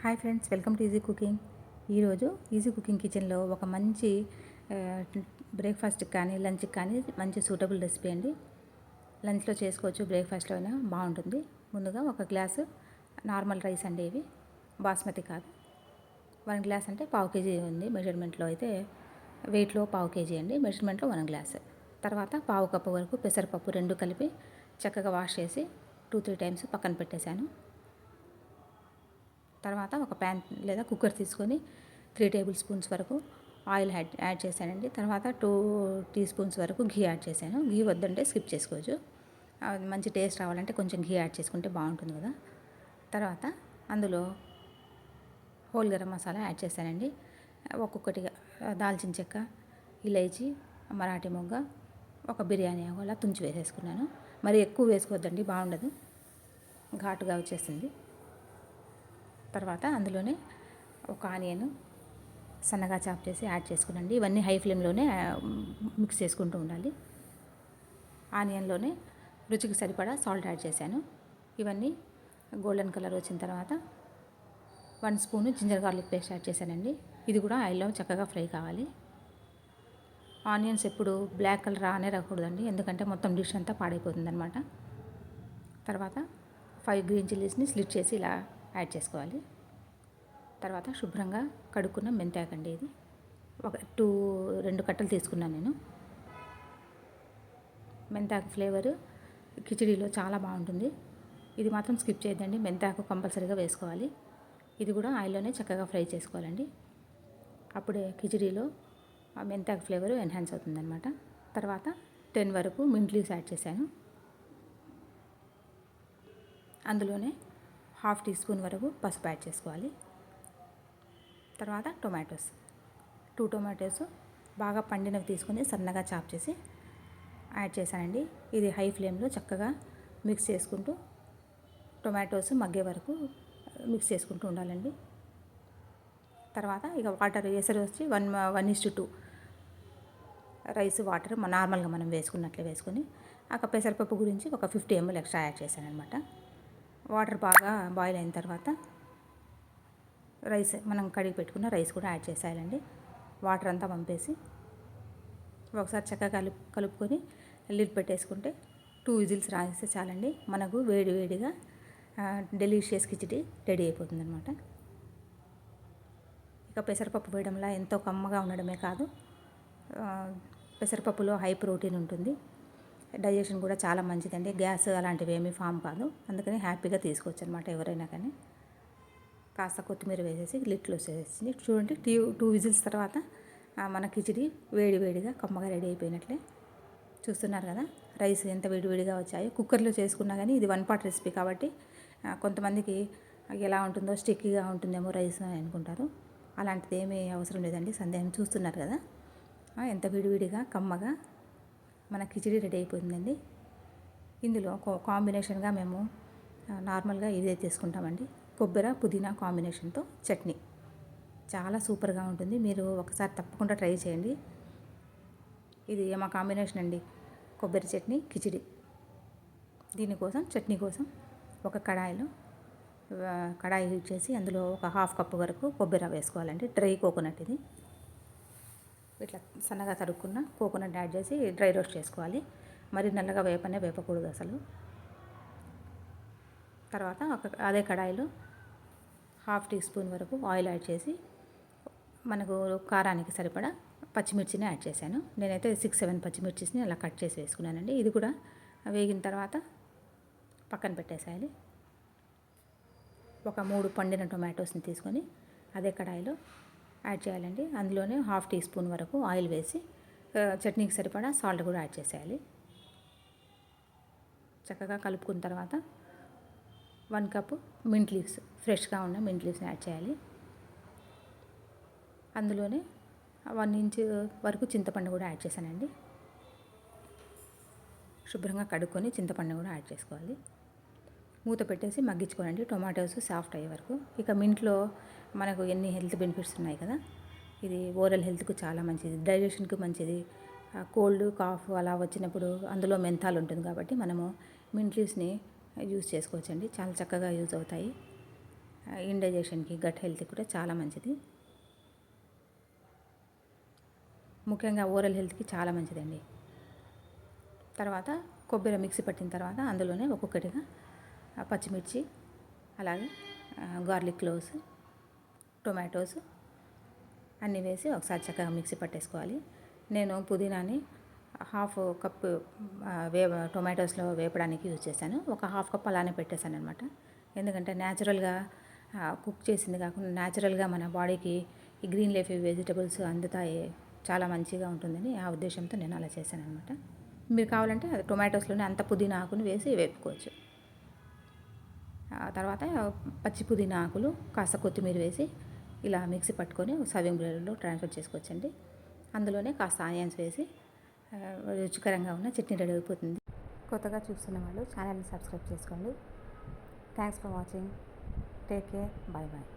Hi friends, welcome to easy cooking. ఈరోజు easy cooking కిచెన్లో ఒక మంచి బ్రేక్ఫాస్ట్కి కానీ లంచ్కి కానీ మంచి సూటబుల్ రెసిపీ అండి. లంచ్లో చేసుకోవచ్చు, బ్రేక్ఫాస్ట్లో అయినా బాగుంటుంది. ముందుగా ఒక గ్లాసు నార్మల్ రైస్ అండి, ఇవి బాస్మతి కాదు. 1 గ్లాస్ అంటే పావు కేజీ ఉంది మెజర్మెంట్లో, అయితే వెయిట్లో పావు కేజీ అండి, మెజర్మెంట్లో 1 గ్లాస్. తర్వాత పావు కప్పు వరకు పెసరపప్పు 2 కలిపి చక్కగా వాష్ చేసి 2-3 టైమ్స్ పక్కన పెట్టేశాను. తర్వాత ఒక ప్యాన్ లేదా కుక్కర్ తీసుకొని 3 టేబుల్ స్పూన్స్ వరకు ఆయిల్ యాడ్ చేశానండి. తర్వాత 2 టీ స్పూన్స్ వరకు ఘీ యాడ్ చేశాను. ఘీ వద్దంటే స్కిప్ చేసుకోవచ్చు. మంచి టేస్ట్ రావాలంటే కొంచెం ఘీ యాడ్ చేసుకుంటే బాగుంటుంది కదా. తర్వాత అందులో హోల్ గరం మసాలా యాడ్ చేశానండి. ఒక్కొక్కటిగా దాల్చిన చెక్క, ఇలైచి, మరాఠీ మొగ్గ, ఒక బిర్యానీ ఆకు అలా తుంచి వేసేసుకున్నాను. మరి ఎక్కువ వేసుకోవద్దండి, బాగుండదు, ఘాటుగా వచ్చేస్తుంది. తర్వాత అందులోనే ఒక ఆనియన్ సన్నగా చాప్ చేసి యాడ్ చేసుకునండి. ఇవన్నీ హై ఫ్లేమ్లోనే మిక్స్ చేసుకుంటూ ఉండాలి. ఆనియన్లోనే రుచికి సరిపడా సాల్ట్ యాడ్ చేశాను. ఇవన్నీ గోల్డెన్ కలర్ వచ్చిన తర్వాత 1 spoon ginger garlic paste add చేశానండి. ఇది కూడా ఆయిల్లో చక్కగా ఫ్రై కావాలి. ఆనియన్స్ ఎప్పుడు బ్లాక్ కలర్ రాకూడదండి, ఎందుకంటే మొత్తం డిష్ అంతా పాడైపోతుంది అనమాట. తర్వాత 5 గ్రీన్ చిల్లీస్ని స్లిట్ చేసి ఇలా యాడ్ చేసుకోవాలి. తర్వాత శుభ్రంగా కడుక్కున్న మెంతాకండి, ఇది ఒక 2 కట్టలు తీసుకున్నాను నేను. మెంతాకు ఫ్లేవర్ కిచిడీలో చాలా బాగుంటుంది. ఇది మాత్రం స్కిప్ చేయొద్దండి, మెంతాకు కంపల్సరీగా వేసుకోవాలి. ఇది కూడా ఆయిల్లోనే చక్కగా ఫ్రై చేసుకోవాలండి, అప్పుడే కిచిడీలో ఆ మెంతాకు ఫ్లేవర్ ఎన్హాన్స్ అవుతుందన్నమాట. తర్వాత 10 వరకు మింట్ లీవ్స్ యాడ్ చేశాను. అందులోనే 1/2 టీ స్పూన్ వరకు పసుపు యాడ్ చేసుకోవాలి. తర్వాత టొమాటోస్ 2 టొమాటోస్ బాగా పండినవి తీసుకొని సన్నగా చాప్ చేసి యాడ్ చేశానండి. ఇది హై ఫ్లేమ్లో చక్కగా మిక్స్ చేసుకుంటూ టొమాటోస్ మగ్గే వరకు మిక్స్ చేసుకుంటూ ఉండాలండి. తర్వాత ఇక వాటర్ ఎసరు వచ్చి 1:2 రైస్ వాటర్ నార్మల్గా మనం వేసుకున్నట్లే వేసుకొని, ఆ పెసరపప్పు గురించి ఒక 50 ml ఎక్స్ట్రా యాడ్ చేశాను అనమాట. వాటర్ బాగా బాయిల్ అయిన తర్వాత రైస్, మనం కడిగి పెట్టుకున్న రైస్ కూడా యాడ్ చేసేయాలండి. వాటర్ అంతా పంపేసి ఒకసారి చక్కగా కలుపుకొని లిడ్ పెట్టేసుకుంటే 2 విజిల్స్ రాస్తే చాలండి. మనకు వేడిగా డెలీషియస్ కిచిడి రెడీ అయిపోతుంది అనమాట. ఇక పెసరపప్పు వేయడంలో ఎంతో కమ్మగా ఉండడమే కాదు, పెసరపప్పులో హై ప్రోటీన్ ఉంటుంది, డైజెషన్ కూడా చాలా మంచిదండి. గ్యాస్ అలాంటివి ఏమీ ఫామ్ కాదు, అందుకని హ్యాపీగా తీసుకోవచ్చు అనమాట ఎవరైనా కానీ. కాస్త కొత్తిమీర వేసేసి లిడ్ వేసేసి చూడండి, 2 విజిల్స్ తర్వాత మన కిచిడి వేడిగా కమ్మగా రెడీ అయిపోయినట్లే. చూస్తున్నారు కదా రైస్ ఎంత వేడిగా వచ్చాయో. కుక్కర్లో చేసుకున్నా కానీ ఇది 1 పాట్ రెసిపీ కాబట్టి కొంతమందికి ఎలా ఉంటుందో, స్టిక్కీగా ఉంటుందేమో రైస్ అని అనుకుంటారు. అలాంటిది ఏమీ అవసరం లేదండి, సందేహం. చూస్తున్నారు కదా ఎంత వేడిగా కమ్మగా మన కిచిడి రెడీ అయిపోయిందండి. ఇందులో కాంబినేషన్గా మేము నార్మల్గా ఇదే తీసుకుంటామండి, కొబ్బరి పుదీనా కాంబినేషన్తో చట్నీ. చాలా సూపర్గా ఉంటుంది, మీరు ఒకసారి తప్పకుండా ట్రై చేయండి. ఇది మా కాంబినేషన్ అండి, కొబ్బరి చట్నీ కిచిడి. దీనికోసం చట్నీ కోసం ఒక కడాయి హీట్ చేసి అందులో ఒక 1/2 కప్పు వరకు కొబ్బరి వేసుకోవాలండి. డ్రై కోకోనట్, ఇది ఇట్లా సన్నగా తరుక్కున్న కోకోనట్ యాడ్ చేసి డ్రై రోస్ట్ చేసుకోవాలి. మరి నల్లగా వేపకూడదు అసలు. తర్వాత అదే కడాయిలో 1/2 టీ స్పూన్ వరకు ఆయిల్ యాడ్ చేసి మనకు కారానికి సరిపడా పచ్చిమిర్చిని యాడ్ చేశాను. నేనైతే 6-7 పచ్చిమిర్చిని అలా కట్ చేసి వేసుకున్నానండి. ఇది కూడా వేగిన తర్వాత పక్కన పెట్టేసేయాలి. ఒక 3 పండిన టొమాటోస్ని తీసుకొని అదే కడాయిలో యాడ్ చేయాలండి. అందులోనే 1/2 టీ స్పూన్ వరకు ఆయిల్ వేసి చట్నీకి సరిపడా సాల్ట్ కూడా యాడ్ చేసేయాలి. చక్కగా కలుపుకున్న తర్వాత 1 కప్పు మింట్ లీవ్స్, ఫ్రెష్గా ఉన్న మింట్ లీవ్స్ని యాడ్ చేయాలి. అందులోనే 1 ఇంచ్ వరకు చింతపండు కూడా యాడ్ చేశానండి. శుభ్రంగా కడుక్కొని చింతపండు కూడా యాడ్ చేసుకోవాలి. మూత పెట్టేసి మగ్గించుకోనండి, టొమాటోస్ సాఫ్ట్ అయ్యే వరకు. ఇక మింట్లో మనకు ఎన్ని హెల్త్ బెనిఫిట్స్ ఉన్నాయి కదా. ఇది ఓరల్ హెల్త్కు చాలా మంచిది, డైజెషన్కి మంచిది. కోల్డ్ కాఫ్ అలా వచ్చినప్పుడు అందులో మెంతాల్ ఉంటుంది కాబట్టి మనము మింట్ లీవ్స్ని యూజ్ చేసుకోవచ్చండి, చాలా చక్కగా యూజ్ అవుతాయి. ఇండైజెషన్కి, గట్ హెల్త్కి కూడా చాలా మంచిది. ముఖ్యంగా ఓరల్ హెల్త్కి చాలా మంచిదండి. తర్వాత కొబ్బరి మిక్సీ పట్టిన తర్వాత అందులోనే ఒక్కొక్కటిగా పచ్చిమిర్చి, అలాగే గార్లిక్ క్లోవ్స్, టొమాటోస్ అన్నీ వేసి ఒకసారి చక్కగా మిక్సీ పట్టేసుకోవాలి. నేను పుదీనాని హాఫ్ కప్పు టొమాటోస్లో వేపడానికి యూజ్ చేశాను. ఒక హాఫ్ కప్ అలానే పెట్టేశాను అనమాట. ఎందుకంటే న్యాచురల్గా కుక్ చేసింది కాకుండా న్యాచురల్గా మన బాడీకి ఈ గ్రీన్ లీఫీ వెజిటబుల్స్ అందుతాయి, చాలా మంచిగా ఉంటుందని ఆ ఉద్దేశంతో నేను అలా చేశాను అనమాట. మీరు కావాలంటే టొమాటోస్లోనే అంత పుదీనా ఆకుని వేసి వేపుకోవచ్చు. తర్వాత పచ్చి పుదీనా ఆకులు కాస్త కొత్తిమీర వేసి ఇలా మిక్సీ పట్టుకొని సర్వింగ్ బౌల్లో ట్రాన్స్ఫర్ చేసుకోవచ్చండి. అందులోనే కాస్త ఆనియన్స్ వేసి రుచికరంగా ఉన్న చట్నీ రెడీ అయిపోతుంది. కొత్తగా చూస్తున్న వాళ్ళు ఛానల్ని సబ్స్క్రైబ్ చేసుకోండి. Thanks for watching. Take care. Bye bye.